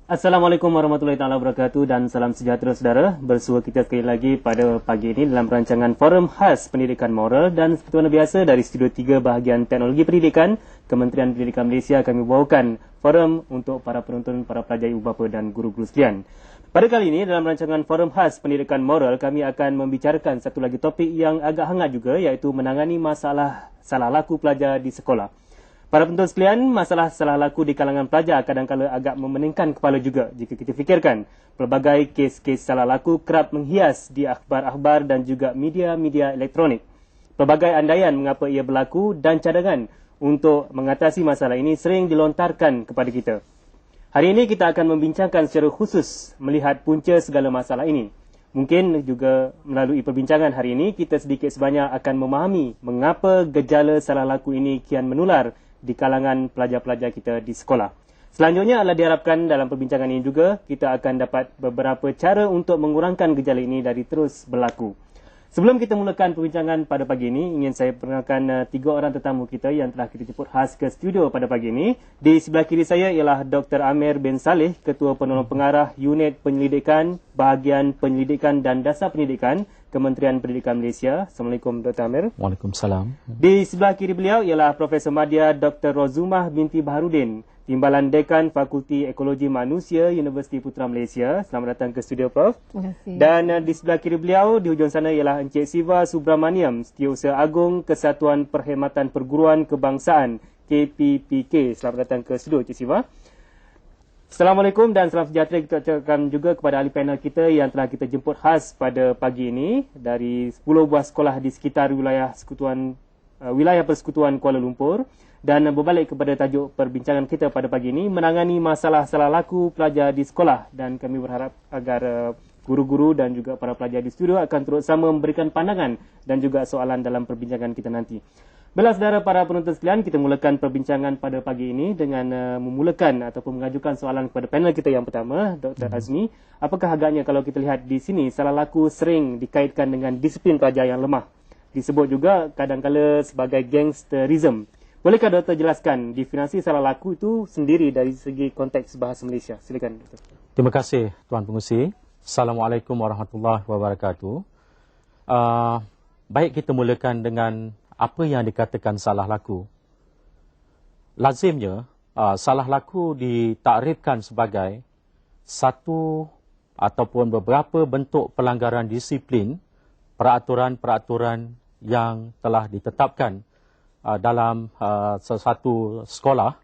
Assalamualaikum warahmatullahi taala wabarakatuh dan salam sejahtera saudara. Bersua kita sekali lagi pada pagi ini dalam rancangan Forum Khas Pendidikan Moral dan seperti mana biasa dari Studio 3 bahagian Teknologi Pendidikan, Kementerian Pendidikan Malaysia kami bawakan forum untuk para penonton, para pelajar, ibu bapa dan guru-guru sekalian. Pada kali ini dalam rancangan Forum Khas Pendidikan Moral kami akan membicarakan satu lagi topik yang agak hangat juga, iaitu menangani masalah salah laku pelajar di sekolah. Para penonton sekalian, masalah salah laku di kalangan pelajar kadang-kadang agak memeningkan kepala juga jika kita fikirkan. Pelbagai kes-kes salah laku kerap menghias di akhbar-akhbar dan juga media-media elektronik. Pelbagai andaian mengapa ia berlaku dan cadangan untuk mengatasi masalah ini sering dilontarkan kepada kita. Hari ini kita akan membincangkan secara khusus melihat punca segala masalah ini. Mungkin juga melalui perbincangan hari ini kita sedikit sebanyak akan memahami mengapa gejala salah laku ini kian menular di kalangan pelajar-pelajar kita di sekolah. Selanjutnya adalah diharapkan dalam perbincangan ini juga kita akan dapat beberapa cara untuk mengurangkan gejala ini dari terus berlaku. Sebelum kita mulakan perbincangan pada pagi ini, ingin saya perkenalkan tiga orang tetamu kita yang telah kita jemput khas ke studio pada pagi ini. Di sebelah kiri saya ialah Dr. Amir bin Saleh, Ketua Penolong Pengarah Unit Penyelidikan, Bahagian Penyelidikan dan Dasar Pendidikan, Kementerian Pendidikan Malaysia. Assalamualaikum Dr. Amir. Waalaikumsalam. Di sebelah kiri beliau ialah Profesor Madya Dr. Rozumah binti Baharudin, Timbalan Dekan Fakulti Ekologi Manusia, Universiti Putra Malaysia. Selamat datang ke studio, Prof. Terima kasih. Dan di sebelah kiri beliau, di hujung sana ialah Encik Siva Subramaniam, Setiausaha Agung Kesatuan Perkhidmatan Perguruan Kebangsaan, KPPK. Selamat datang ke studio, Encik Siva. Assalamualaikum dan salam sejahtera kita ucapkan juga kepada ahli panel kita yang telah kita jemput khas pada pagi ini dari 10 buah sekolah di sekitar wilayah Persekutuan Kuala Lumpur. Dan berbalik kepada tajuk perbincangan kita pada pagi ini, menangani masalah salah laku pelajar di sekolah. Dan kami berharap agar guru-guru dan juga para pelajar di studio akan turut sama memberikan pandangan dan juga soalan dalam perbincangan kita nanti. Baiklah saudara para penonton sekalian, kita mulakan perbincangan pada pagi ini dengan memulakan ataupun mengajukan soalan kepada panel kita yang pertama, Dr. Azmi. Apakah agaknya kalau kita lihat di sini, salah laku sering dikaitkan dengan disiplin pelajar yang lemah. Disebut juga kadang-kala sebagai gangsterism. Bolehkah Doktor jelaskan definisi salah laku itu sendiri dari segi konteks bahasa Malaysia? Silakan Doktor. Terima kasih Tuan Pengurusi. Assalamualaikum warahmatullahi wabarakatuh. Baik kita mulakan dengan apa yang dikatakan salah laku. Lazimnya, salah laku ditakrifkan sebagai satu ataupun beberapa bentuk pelanggaran disiplin peraturan-peraturan yang telah ditetapkan dalam sesuatu sekolah,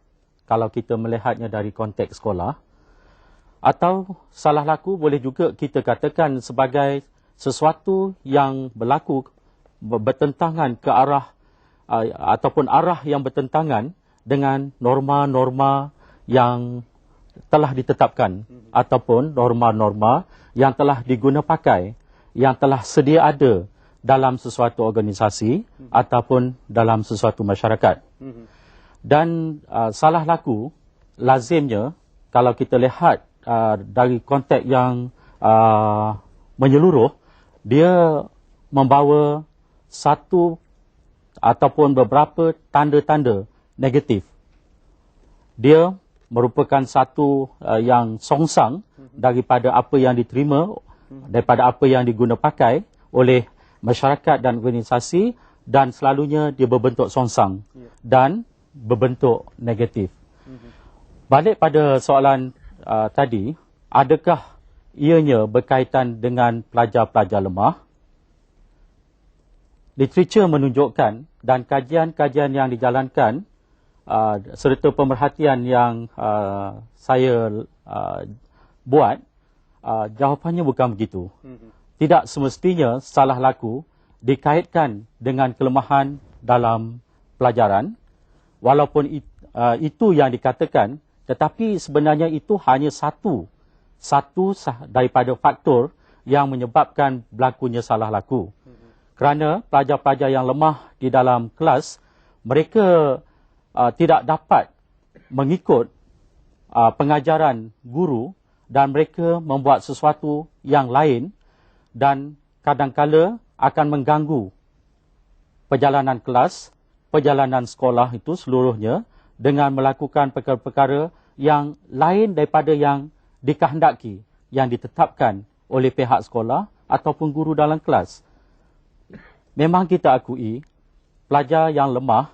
kalau kita melihatnya dari konteks sekolah. Atau salah laku boleh juga kita katakan sebagai sesuatu yang berlaku bertentangan ke arah ataupun arah yang bertentangan dengan norma-norma yang telah ditetapkan ataupun norma-norma yang telah diguna pakai, yang telah sedia ada dalam sesuatu organisasi ataupun dalam sesuatu masyarakat. Dan salah laku lazimnya kalau kita lihat dari konteks yang menyeluruh, dia membawa satu ataupun beberapa tanda-tanda negatif. Dia merupakan satu yang songsang daripada apa yang diterima, daripada apa yang diguna pakai oleh masyarakat dan organisasi, dan selalunya dia berbentuk songsang dan berbentuk negatif. Balik pada soalan tadi, adakah ianya berkaitan dengan pelajar-pelajar lemah? Literatur menunjukkan dan kajian-kajian yang dijalankan serta pemerhatian yang saya buat, jawapannya bukan begitu. Tidak semestinya salah laku dikaitkan dengan kelemahan dalam pelajaran, walaupun itu yang dikatakan, tetapi sebenarnya itu hanya satu daripada faktor yang menyebabkan berlakunya salah laku. Kerana pelajar-pelajar yang lemah di dalam kelas, mereka tidak dapat mengikut pengajaran guru dan mereka membuat sesuatu yang lain dan kadang-kala akan mengganggu perjalanan kelas, perjalanan sekolah itu seluruhnya dengan melakukan perkara-perkara yang lain daripada yang dikehendaki yang ditetapkan oleh pihak sekolah ataupun guru dalam kelas. Memang kita akui pelajar yang lemah,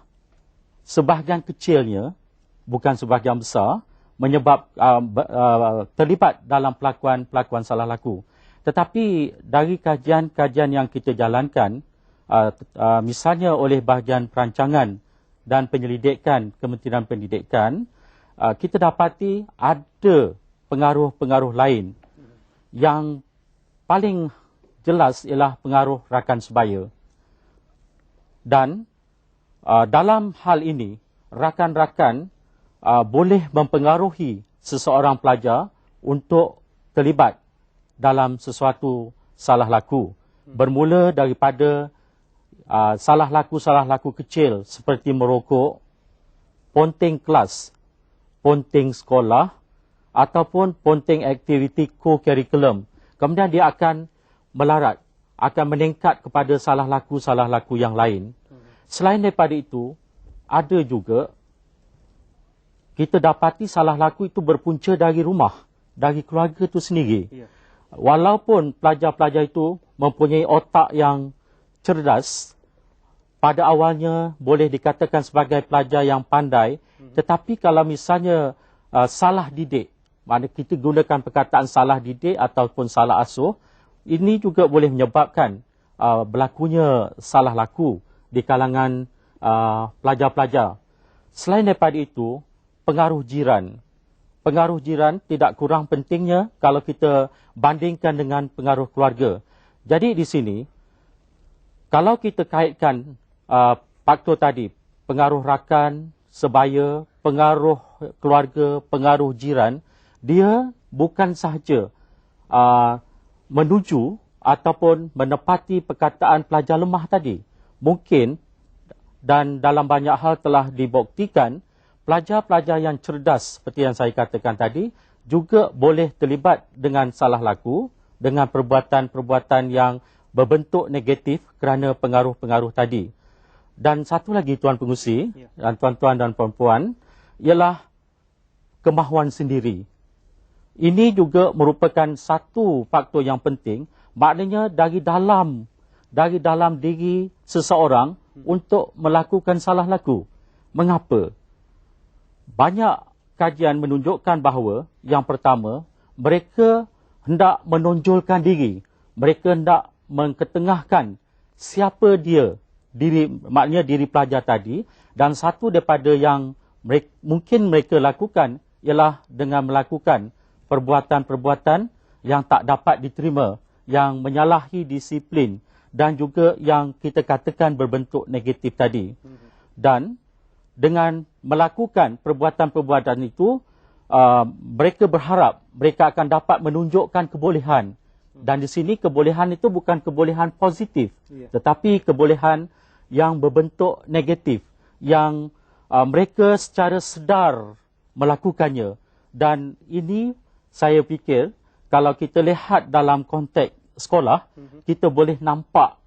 sebahagian kecilnya, bukan sebahagian besar, terlibat dalam pelakuan salah laku. Tetapi dari kajian-kajian yang kita jalankan, misalnya oleh bahagian perancangan dan penyelidikan Kementerian Pendidikan, kita dapati ada pengaruh-pengaruh lain yang paling jelas ialah pengaruh rakan sebaya. Dan dalam hal ini, rakan-rakan boleh mempengaruhi seseorang pelajar untuk terlibat dalam sesuatu salah laku. Bermula daripada salah laku kecil seperti merokok, ponteng kelas, ponteng sekolah, ataupun ponteng aktiviti co-curriculum. Kemudian dia akan melarat, akan meningkat kepada salah laku yang lain. Selain daripada itu, ada juga kita dapati salah laku itu berpunca dari rumah, dari keluarga itu sendiri. Walaupun pelajar-pelajar itu mempunyai otak yang cerdas, pada awalnya boleh dikatakan sebagai pelajar yang pandai, tetapi kalau misalnya salah didik, maknanya kita gunakan perkataan salah didik ataupun salah asuh, ini juga boleh menyebabkan berlakunya salah laku di kalangan pelajar-pelajar. Selain daripada itu, pengaruh jiran. Pengaruh jiran tidak kurang pentingnya kalau kita bandingkan dengan pengaruh keluarga. Jadi di sini, kalau kita kaitkan faktor tadi, pengaruh rakan, sebaya, pengaruh keluarga, pengaruh jiran, dia bukan sahaja menuju ataupun menepati perkataan pelajar lemah tadi. Mungkin dan dalam banyak hal telah dibuktikan, pelajar-pelajar yang cerdas seperti yang saya katakan tadi juga boleh terlibat dengan salah laku, dengan perbuatan-perbuatan yang berbentuk negatif kerana pengaruh-pengaruh tadi. Dan satu lagi Tuan Pengusi, dan tuan-tuan dan puan-puan, ialah kemahuan sendiri. Ini juga merupakan satu faktor yang penting, maknanya dari dalam diri seseorang untuk melakukan salah laku. Mengapa? Banyak kajian menunjukkan bahawa yang pertama, mereka hendak menonjolkan diri. Mereka hendak mengketengahkan siapa dia, maknanya diri pelajar tadi, dan satu daripada yang mungkin mereka lakukan ialah dengan melakukan perbuatan-perbuatan yang tak dapat diterima, yang menyalahi disiplin dan juga yang kita katakan berbentuk negatif tadi. Dan dengan melakukan perbuatan-perbuatan itu, mereka berharap mereka akan dapat menunjukkan kebolehan. Dan di sini kebolehan itu bukan kebolehan positif, tetapi kebolehan yang berbentuk negatif, yang mereka secara sedar melakukannya. Dan ini saya fikir kalau kita lihat dalam konteks sekolah, kita boleh nampak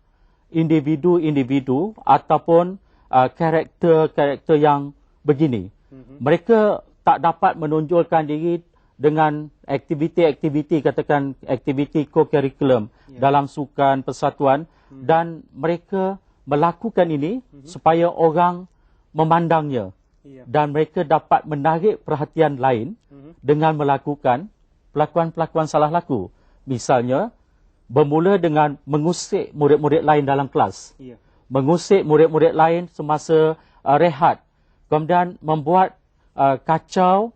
individu-individu ataupun karakter-karakter yang begini. Mereka tak dapat menonjolkan diri dengan aktiviti-aktiviti, katakan aktiviti co-curriculum dalam sukan persatuan, dan mereka melakukan ini supaya orang memandangnya, dan mereka dapat menarik perhatian lain dengan melakukan pelakuan-pelakuan salah laku. Misalnya, bermula dengan mengusik murid-murid lain dalam kelas, mengusik murid-murid lain semasa rehat, kemudian membuat kacau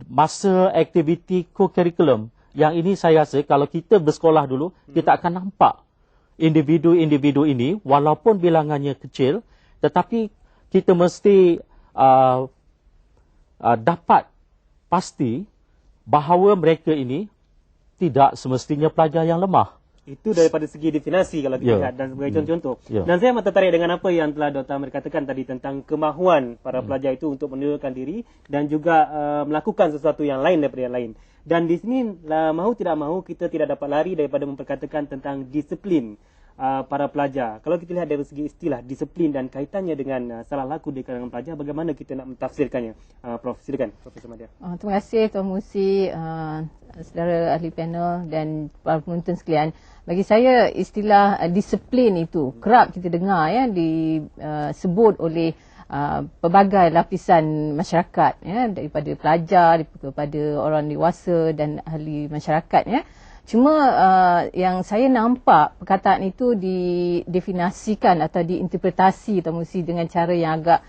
masa aktiviti co-curriculum. Yang ini saya rasa kalau kita bersekolah dulu, kita akan nampak individu-individu ini, walaupun bilangannya kecil, tetapi kita mesti dapat pasti bahawa mereka ini tidak semestinya pelajar yang lemah. Itu daripada segi definasi kalau kita lihat dan sebagai contoh-contoh. Dan saya amat tertarik dengan apa yang telah Dr. Amir katakan tadi tentang kemahuan para pelajar itu untuk menunjukkan diri dan juga melakukan sesuatu yang lain daripada yang lain. Dan di sini mahu tidak mahu kita tidak dapat lari daripada memperkatakan tentang disiplin. para pelajar. Kalau kita lihat dari segi istilah disiplin dan kaitannya dengan salah laku di kalangan pelajar, bagaimana kita nak mentafsirkannya? Prof, silakan Profesor Madya. Terima kasih Tuan Musi, saudara ahli panel dan para penonton sekalian. Bagi saya istilah disiplin itu kerap kita dengar ya disebut oleh pelbagai lapisan masyarakat ya, daripada pelajar kepada orang dewasa dan ahli masyarakat ya. Cuma yang saya nampak perkataan itu didefinisikan atau diinterpretasi Tuan Musi dengan cara yang agak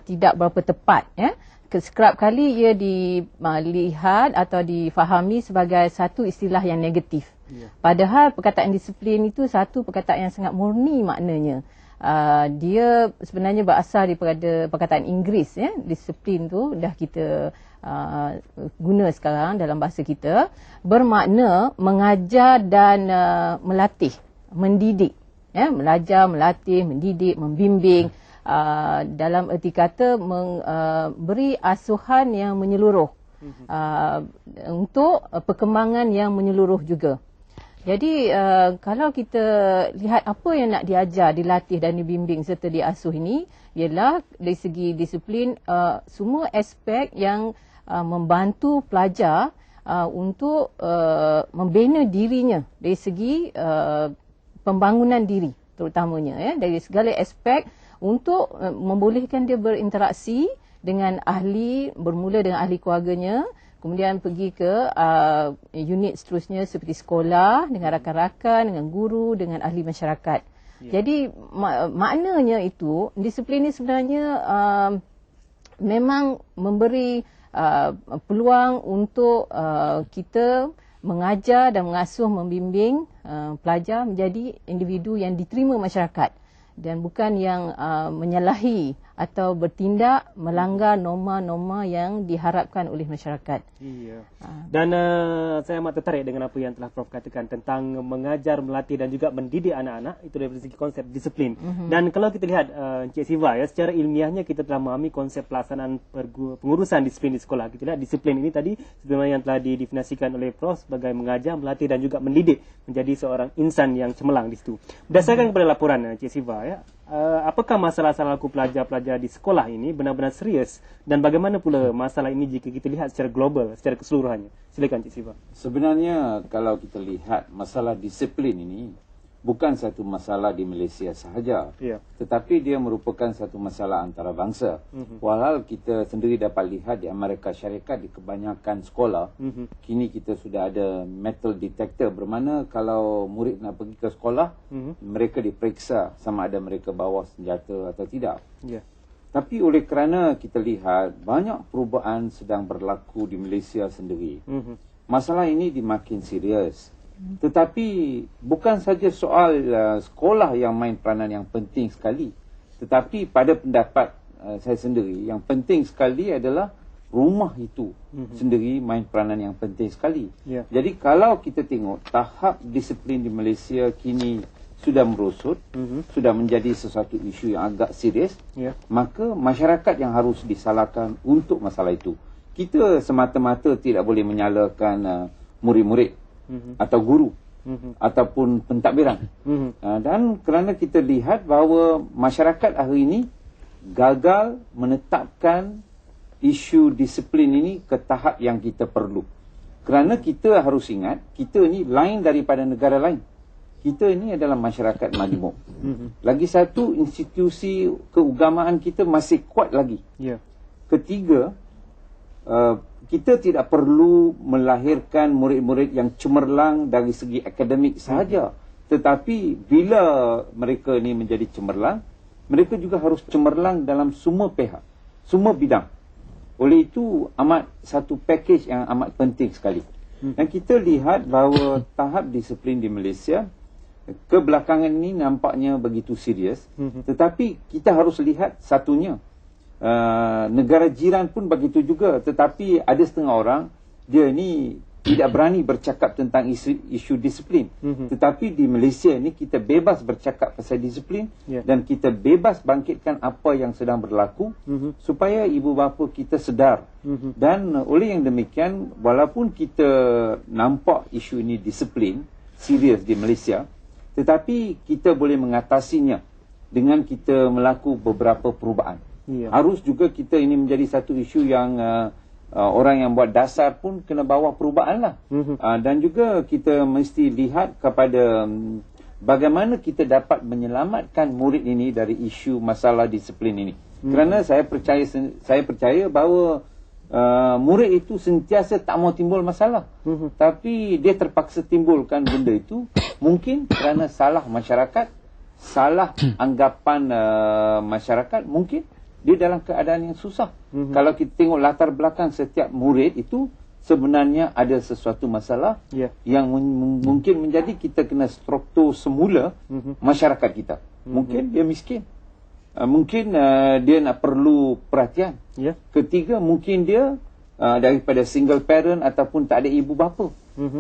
tidak berapa tepat ya. Kerap kali ia dilihat atau difahami sebagai satu istilah yang negatif. Padahal perkataan disiplin itu satu perkataan yang sangat murni maknanya. Dia sebenarnya berasal daripada perkataan Inggeris ya. Disiplin tu dah kita guna sekarang dalam bahasa kita, bermakna mengajar dan melatih, mendidik ya, belajar, melatih, mendidik, membimbing, dalam erti kata memberi asuhan yang menyeluruh untuk perkembangan yang menyeluruh juga. Jadi kalau kita lihat apa yang nak diajar, dilatih dan dibimbing serta diasuh ini ialah dari segi disiplin semua aspek yang membantu pelajar untuk membina dirinya dari segi pembangunan diri terutamanya ya, dari segala aspek untuk membolehkan dia berinteraksi dengan ahli, bermula dengan ahli keluarganya, kemudian pergi ke unit seterusnya seperti sekolah, dengan rakan-rakan, dengan guru, dengan ahli masyarakat. Jadi maknanya itu, disiplin ini sebenarnya memang memberi peluang untuk kita mengajar dan mengasuh, membimbing pelajar menjadi individu yang diterima masyarakat dan bukan yang menyalahi atau bertindak melanggar norma-norma yang diharapkan oleh masyarakat. Iya. Dan saya amat tertarik dengan apa yang telah Prof katakan tentang mengajar, melatih dan juga mendidik anak-anak, itu dari segi konsep disiplin. Dan kalau kita lihat Encik Siva ya, secara ilmiahnya kita telah memahami konsep pelaksanaan pengurusan disiplin di sekolah. Kita lihat disiplin ini tadi sebenarnya yang telah didefinisikan oleh Prof sebagai mengajar, melatih dan juga mendidik menjadi seorang insan yang cemerlang di situ. Berdasarkan kepada laporan Encik Siva ya, apakah masalah-masalah laku pelajar-pelajar di sekolah ini benar-benar serius dan bagaimana pula masalah ini jika kita lihat secara global, secara keseluruhannya? Silakan Cik Siva. Sebenarnya kalau kita lihat masalah disiplin ini bukan satu masalah di Malaysia sahaja, tetapi dia merupakan satu masalah antarabangsa. Walhal kita sendiri dapat lihat di Amerika Syarikat di kebanyakan sekolah, kini kita sudah ada metal detector, bermakna kalau murid nak pergi ke sekolah, mereka diperiksa sama ada mereka bawa senjata atau tidak. Tapi oleh kerana kita lihat banyak perubahan sedang berlaku di Malaysia sendiri, masalah ini dimakin serius. Tetapi bukan saja soal sekolah yang main peranan yang penting sekali, tetapi pada pendapat saya sendiri yang penting sekali adalah rumah itu sendiri main peranan yang penting sekali. Jadi kalau kita tengok tahap disiplin di Malaysia kini sudah merosot, sudah menjadi sesuatu isu yang agak serius, maka masyarakat yang harus disalahkan untuk masalah itu. Kita semata-mata tidak boleh menyalahkan murid-murid atau guru ataupun pentadbiran. Dan kerana kita lihat bahawa masyarakat hari ini gagal menetapkan isu disiplin ini ke tahap yang kita perlu. Kerana kita harus ingat, kita ni lain daripada negara lain. Kita ini adalah masyarakat majmuk. Lagi satu, institusi keagamaan kita masih kuat lagi. Ketiga, kita tidak perlu melahirkan murid-murid yang cemerlang dari segi akademik sahaja. Tetapi bila mereka ni menjadi cemerlang, mereka juga harus cemerlang dalam semua pihak, semua bidang. Oleh itu, satu package yang amat penting sekali. Dan kita lihat bahawa tahap disiplin di Malaysia kebelakangan ini nampaknya begitu serius. Tetapi kita harus lihat satunya, negara jiran pun begitu juga. Tetapi ada setengah orang, dia ni tidak berani bercakap tentang isu disiplin. Tetapi di Malaysia ni kita bebas bercakap pasal disiplin, dan kita bebas bangkitkan apa yang sedang berlaku, supaya ibu bapa kita sedar. Dan oleh yang demikian, walaupun kita nampak isu ini disiplin serius di Malaysia, Tetapi kita boleh mengatasinya dengan kita melakukan beberapa perubahan. Harus juga kita ini menjadi satu isu yang orang yang buat dasar pun kena bawa perubahan lah. Dan juga kita mesti lihat kepada bagaimana kita dapat menyelamatkan murid ini dari isu masalah disiplin ini. Kerana saya percaya bahawa murid itu sentiasa tak mau timbul masalah. Tapi dia terpaksa timbulkan benda itu mungkin kerana salah masyarakat, salah anggapan masyarakat, mungkin dia dalam keadaan yang susah. Kalau kita tengok latar belakang setiap murid itu sebenarnya ada sesuatu masalah yang mungkin menjadi kita kena struktur semula masyarakat kita. Mungkin dia miskin. Mungkin dia nak perlu perhatian. Ketiga, mungkin dia daripada single parent ataupun tak ada ibu bapa.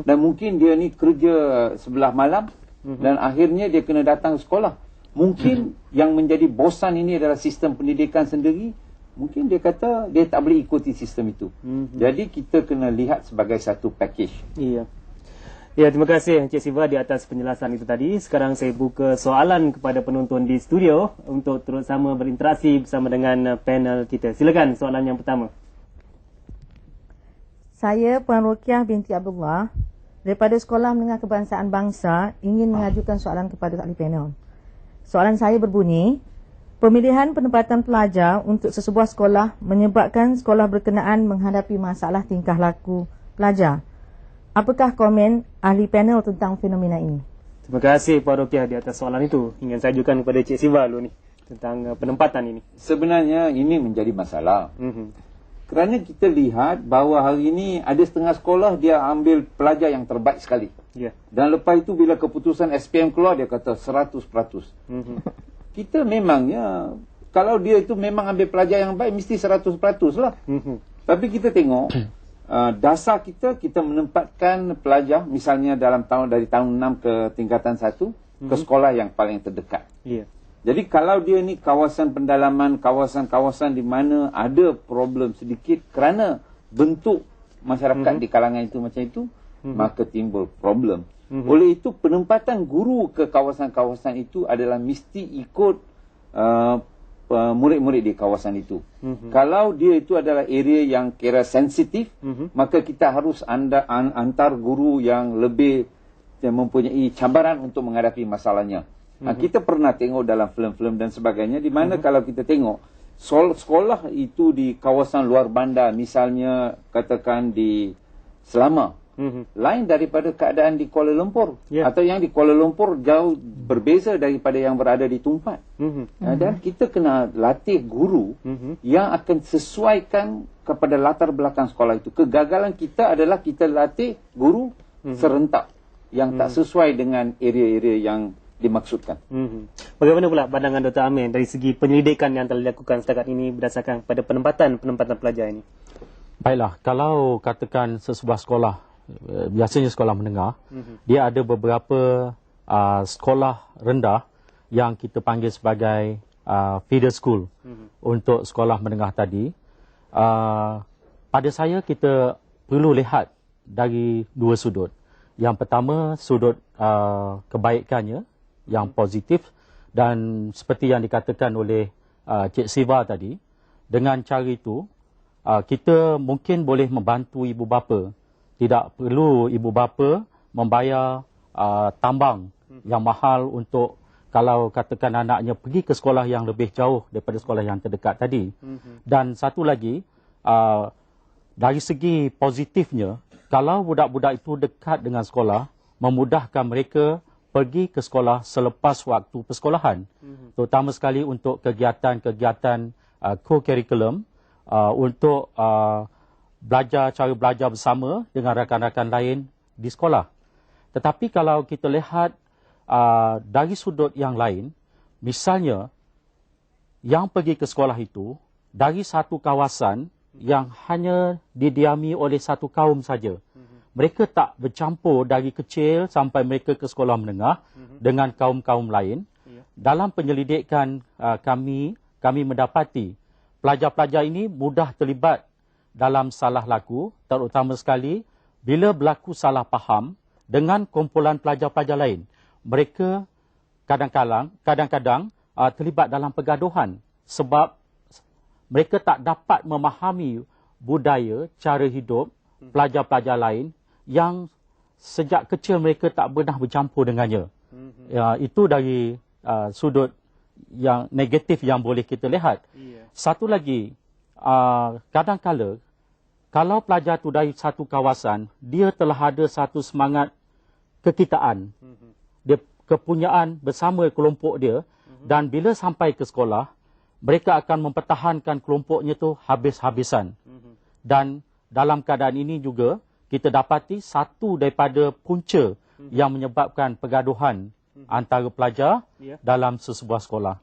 Dan mungkin dia ni kerja sebelah malam dan akhirnya dia kena datang sekolah. Mungkin yang menjadi bosan ini adalah sistem pendidikan sendiri. Mungkin dia kata dia tak boleh ikuti sistem itu. Jadi kita kena lihat sebagai satu package. Ya, terima kasih Encik Siva di atas penjelasan itu tadi. Sekarang saya buka soalan kepada penonton di studio untuk terus sama berinteraksi bersama dengan panel kita. Silakan soalan yang pertama. Saya Puan Rokiah binti Abdullah daripada Sekolah Menengah Kebangsaan Bangsa ingin mengajukan soalan kepada ahli panel. Soalan saya berbunyi, pemilihan penempatan pelajar untuk sesebuah sekolah menyebabkan sekolah berkenaan menghadapi masalah tingkah laku pelajar. Apakah komen ahli panel tentang fenomena ini? Terima kasih Puan Rokiah di atas soalan itu. Ingin saya ajukan kepada Cik Siva dulu ni tentang penempatan ini. Sebenarnya ini menjadi masalah. Kerana kita lihat bahawa hari ini ada setengah sekolah dia ambil pelajar yang terbaik sekali. Dan lepas itu bila keputusan SPM keluar dia kata 100%. Kita memangnya kalau dia itu memang ambil pelajar yang baik mesti 100% lah. Tapi kita tengok dasar kita menempatkan pelajar misalnya dari tahun 6 ke tingkatan 1 ke sekolah yang paling terdekat. Jadi kalau dia ni kawasan pendalaman, kawasan-kawasan di mana ada problem sedikit kerana bentuk masyarakat di kalangan itu macam itu, maka timbul problem. Oleh itu penempatan guru ke kawasan-kawasan itu adalah mesti ikut murid-murid di kawasan itu. Kalau dia itu adalah area yang kira sensitif, maka kita harus antar guru yang lebih mempunyai cabaran untuk menghadapi masalahnya. Kita pernah tengok dalam filem-filem dan sebagainya di mana kalau kita tengok sekolah itu di kawasan luar bandar, misalnya katakan di Selama, lain daripada keadaan di Kuala Lumpur, atau yang di Kuala Lumpur jauh berbeza daripada yang berada di Tumpat. Dan kita kena latih guru yang akan sesuaikan kepada latar belakang sekolah itu. Kegagalan kita adalah kita latih guru serentak yang tak sesuai dengan area-area yang dimaksudkan. Bagaimana pula pandangan Dr. Amin dari segi penyelidikan yang telah dilakukan setakat ini berdasarkan pada penempatan pelajar ini? Baiklah, kalau katakan sesebuah sekolah, biasanya sekolah menengah, dia ada beberapa sekolah rendah yang kita panggil sebagai feeder school untuk sekolah menengah tadi. Pada saya kita perlu lihat dari dua sudut. Yang pertama, sudut kebaikannya yang positif, dan seperti yang dikatakan oleh Cik Siva tadi, dengan cara itu kita mungkin boleh membantu ibu bapa. Tidak perlu ibu bapa membayar tambang yang mahal untuk kalau katakan anaknya pergi ke sekolah yang lebih jauh daripada sekolah yang terdekat tadi. Dan satu lagi, dari segi positifnya, kalau budak-budak itu dekat dengan sekolah, memudahkan mereka pergi ke sekolah selepas waktu persekolahan. Terutama sekali untuk kegiatan-kegiatan co-curriculum, untuk cara belajar bersama dengan rakan-rakan lain di sekolah. Tetapi kalau kita lihat dari sudut yang lain, misalnya yang pergi ke sekolah itu dari satu kawasan yang hanya didiami oleh satu kaum saja. Mereka tak bercampur dari kecil sampai mereka ke sekolah menengah dengan kaum-kaum lain. Dalam penyelidikan kami mendapati pelajar-pelajar ini mudah terlibat dalam salah laku, terutama sekali bila berlaku salah faham dengan kumpulan pelajar-pelajar lain. mereka kadang-kadang terlibat dalam pergaduhan sebab mereka tak dapat memahami budaya, cara hidup pelajar-pelajar lain yang sejak kecil mereka tak pernah bercampur dengannya. Itu dari sudut yang negatif yang boleh kita lihat. Satu lagi, kadang-kala kalau pelajar tu dari satu kawasan, dia telah ada satu semangat kekitaan. Dia kepunyaan bersama kelompok dia, dan bila sampai ke sekolah, mereka akan mempertahankan kelompoknya tu habis-habisan. Dan dalam keadaan ini juga, kita dapati satu daripada punca yang menyebabkan pergaduhan antara pelajar dalam sesebuah sekolah.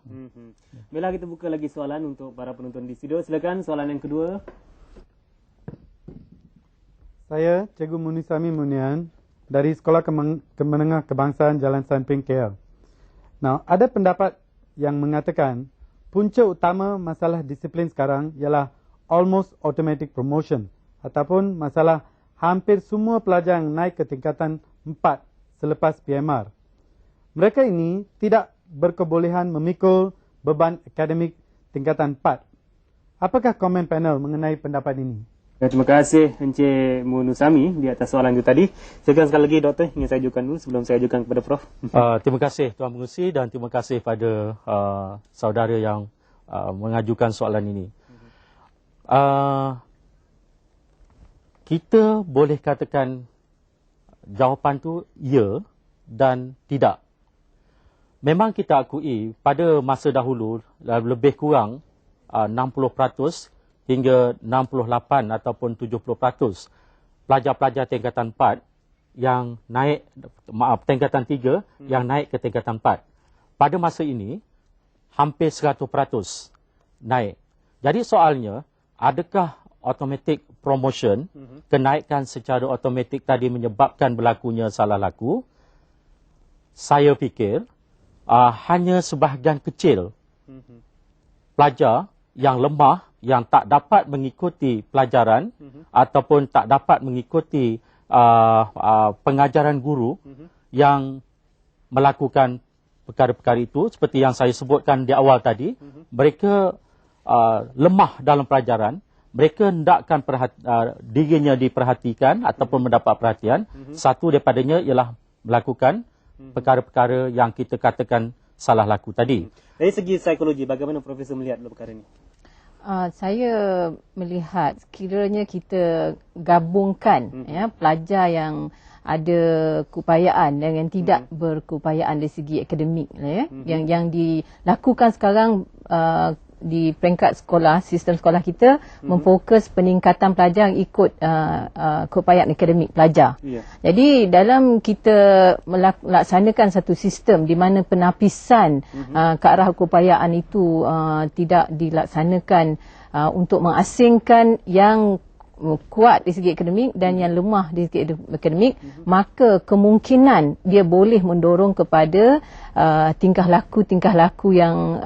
Bila kita buka lagi soalan untuk para penonton di studio. Silakan soalan yang kedua. Saya Cikgu Munisami Munian dari Sekolah Menengah Kebangsaan Jalan Samping KL. Nah, ada pendapat yang mengatakan punca utama masalah disiplin sekarang ialah almost automatic promotion ataupun masalah hampir semua pelajar yang naik ke tingkatan 4 selepas PMR. Mereka ini tidak berkebolehan memikul beban akademik tingkatan 4. Apakah komen panel mengenai pendapat ini? Terima kasih Encik Munusami di atas soalan itu tadi. Silakan sekali lagi Doktor, ingin saya ajukan dulu sebelum saya ajukan kepada Prof. Terima kasih Tuan Pengerusi dan terima kasih pada saudara yang mengajukan soalan ini. Kita boleh katakan jawapan tu ya dan tidak. Memang kita akui pada masa dahulu lebih kurang 60% hingga 68 ataupun 70% pelajar-pelajar tingkatan 4 yang naik, tingkatan 3 yang naik ke tingkatan 4. Pada masa ini, hampir 100% naik. Jadi soalnya, adakah automatic promotion, kenaikan secara automatik tadi menyebabkan berlakunya salah laku? Saya fikir, hanya sebahagian kecil pelajar yang lemah, yang tak dapat mengikuti pelajaran ataupun tak dapat mengikuti pengajaran guru yang melakukan perkara-perkara itu seperti yang saya sebutkan di awal tadi, mereka lemah dalam pelajaran, mereka hendakkan dirinya diperhatikan ataupun mendapat perhatian. Satu daripadanya ialah melakukan perkara-perkara yang kita katakan salah laku tadi. Dari segi psikologi, bagaimana Profesor melihat perkara ini? Saya melihat kiranya kita gabungkan pelajar yang ada keupayaan dan yang tidak berkeupayaan dari segi akademik yang dilakukan sekarang di peringkat sekolah, sistem sekolah kita memfokus peningkatan pelajar yang ikut keupayaan akademik pelajar. Jadi dalam kita melaksanakan satu sistem di mana penapisan ke arah keupayaan itu tidak dilaksanakan untuk mengasingkan yang kuat di segi akademik dan yang lemah di segi akademik, maka kemungkinan dia boleh mendorong kepada tingkah laku yang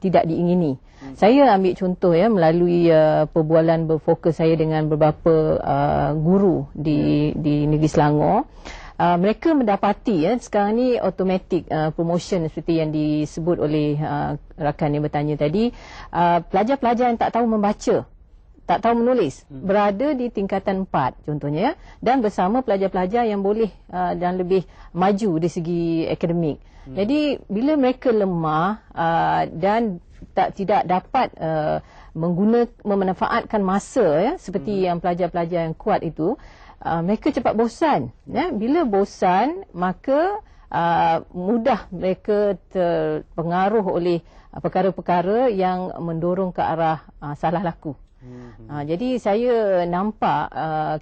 tidak diingini. Saya ambil contoh melalui perbualan berfokus saya dengan beberapa guru di Negeri Selangor. Mereka mendapati sekarang ni automatic promotion seperti yang disebut oleh rakan yang bertanya tadi, pelajar-pelajar yang tak tahu membaca, tak tahu menulis, berada di tingkatan 4 contohnya, dan bersama pelajar-pelajar yang boleh dan lebih maju dari segi akademik. Jadi bila mereka lemah dan tidak dapat memanfaatkan masa seperti yang pelajar-pelajar yang kuat itu, mereka cepat bosan. Bila bosan, maka mudah mereka terpengaruh oleh perkara-perkara yang mendorong ke arah salah laku. Jadi saya nampak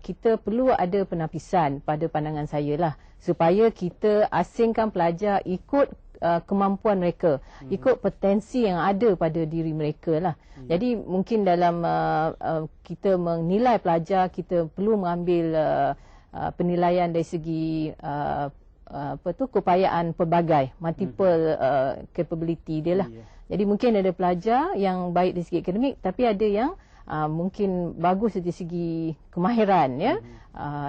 kita perlu ada penapisan pada pandangan saya lah, supaya kita asingkan pelajar ikut kemampuan mereka, ikut potensi yang ada pada diri mereka lah. Jadi mungkin dalam kita menilai pelajar, kita perlu mengambil penilaian dari segi keupayaan pelbagai, multiple capability dia lah. Jadi mungkin ada pelajar yang baik dari segi akademik, tapi ada yang mungkin bagus dari segi kemahiran ya.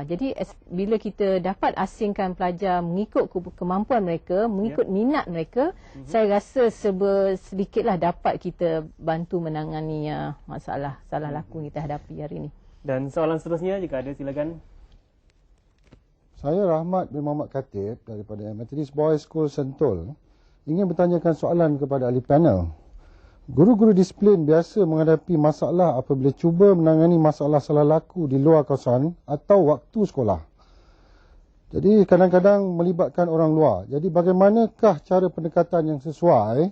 Jadi bila kita dapat asingkan pelajar mengikut kemampuan mereka, mengikut minat mereka, saya rasa sedikitlah dapat kita bantu menangani masalah salah laku yang kita hadapi hari ini. Dan soalan seterusnya jika ada, silakan. Saya Rahmat bin Muhammad Khatib daripada Methodist Boys School Sentul ingin bertanyakan soalan kepada ahli panel. Guru-guru disiplin biasa menghadapi masalah apabila cuba menangani masalah salah laku di luar kawasan atau waktu sekolah. Jadi kadang-kadang melibatkan orang luar. Jadi bagaimanakah cara pendekatan yang sesuai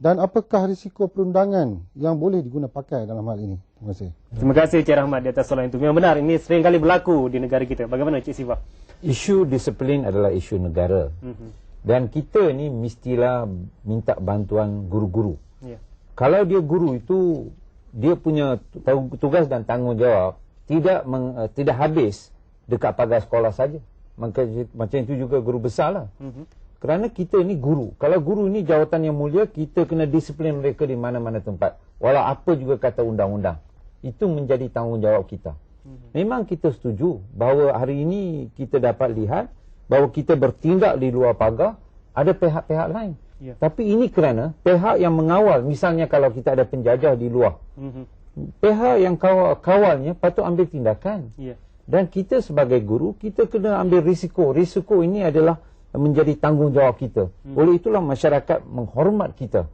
dan apakah risiko perundangan yang boleh diguna pakai dalam hal ini? Terima kasih. Terima kasih Cik Rahmat di atas soalan itu. Memang benar, ini sering kali berlaku di negara kita. Bagaimana Cik Siva? Isu disiplin adalah isu negara. Dan kita ni mestilah minta bantuan guru-guru. Kalau dia guru itu, dia punya tugas dan tanggungjawab tidak habis dekat pagar sekolah saja. Macam itu juga guru besar lah. Kerana kita ni guru. Kalau guru ni jawatan yang mulia, kita kena disiplin mereka di mana-mana tempat. Walau apa juga kata undang-undang. Itu menjadi tanggungjawab kita. Memang kita setuju bahawa hari ini kita dapat lihat bahawa kita bertindak di luar pagar, ada pihak-pihak lain. Tapi ini kerana pihak yang mengawal, misalnya kalau kita ada penjajah di luar, pihak yang kawalnya patut ambil tindakan. Dan kita sebagai guru, kita kena ambil risiko. Risiko ini adalah menjadi tanggungjawab kita. Oleh itulah masyarakat menghormat kita.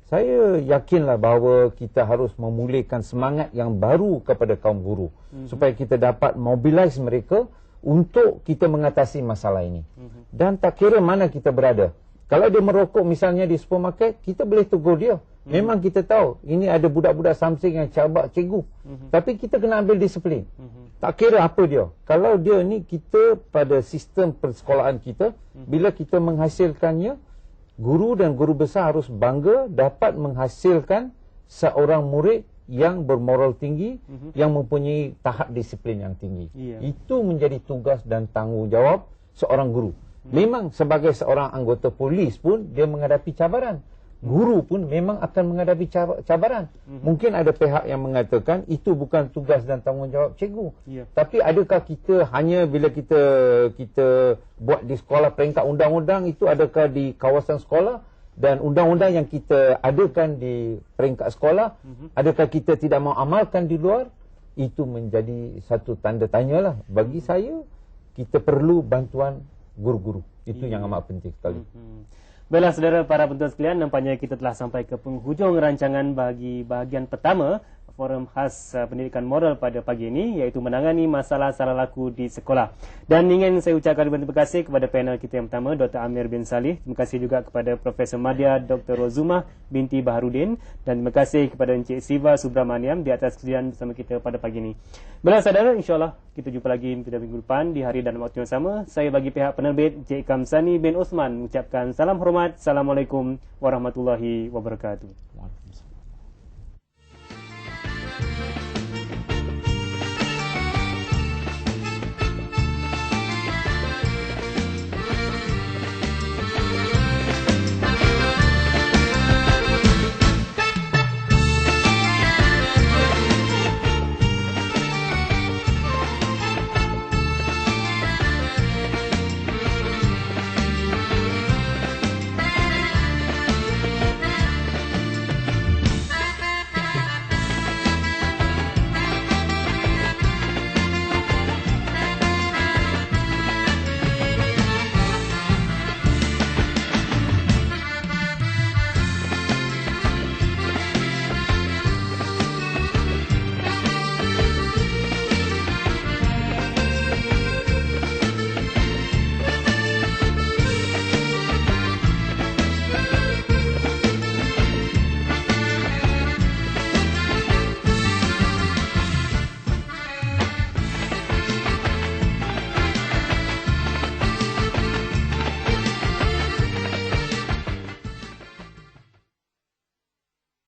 Saya yakinlah bahawa kita harus memulihkan semangat yang baru kepada kaum guru. Supaya kita dapat mobilize mereka untuk kita mengatasi masalah ini. Dan tak kira mana kita berada. Kalau dia merokok misalnya di supermarket, kita boleh tegur dia. Memang kita tahu, ini ada budak-budak Samsing yang cabak cikgu. Tapi kita kena ambil disiplin. Tak kira apa dia. Kalau dia ni, kita pada sistem persekolahan kita, bila kita menghasilkannya, guru dan guru besar harus bangga dapat menghasilkan seorang murid yang bermoral tinggi, yang mempunyai tahap disiplin yang tinggi. Itu menjadi tugas dan tanggungjawab seorang guru. Memang sebagai seorang anggota polis pun dia menghadapi cabaran. Guru pun memang akan menghadapi cabaran. Mungkin ada pihak yang mengatakan itu bukan tugas dan tanggungjawab cikgu. Tapi adakah kita hanya bila kita buat di sekolah peringkat undang-undang, itu adakah di kawasan sekolah, dan undang-undang yang kita adakan di peringkat sekolah, adakah kita tidak mau amalkan di luar? Itu menjadi satu tanda tanyalah. Bagi saya, kita perlu bantuan guru-guru. Itu yang amat penting sekali. Baiklah saudara para penonton sekalian, nampaknya kita telah sampai ke penghujung rancangan bagi bahagian pertama forum khas pendidikan moral pada pagi ini, iaitu menangani masalah salah laku di sekolah. Dan ingin saya ucapkan terima kasih kepada panel kita yang pertama, Dr. Amir bin Salih. Terima kasih juga kepada Profesor Madya Dr. Rozumah binti Baharudin, dan terima kasih kepada Encik Siva Subramaniam di atas kesediaan bersama kita pada pagi ini. Baiklah saudara, insyaAllah kita jumpa lagi pada minggu depan di hari dan waktu yang sama. Saya bagi pihak penerbit Encik Kamsani bin Osman mengucapkan salam hormat. Assalamualaikum warahmatullahi wabarakatuh.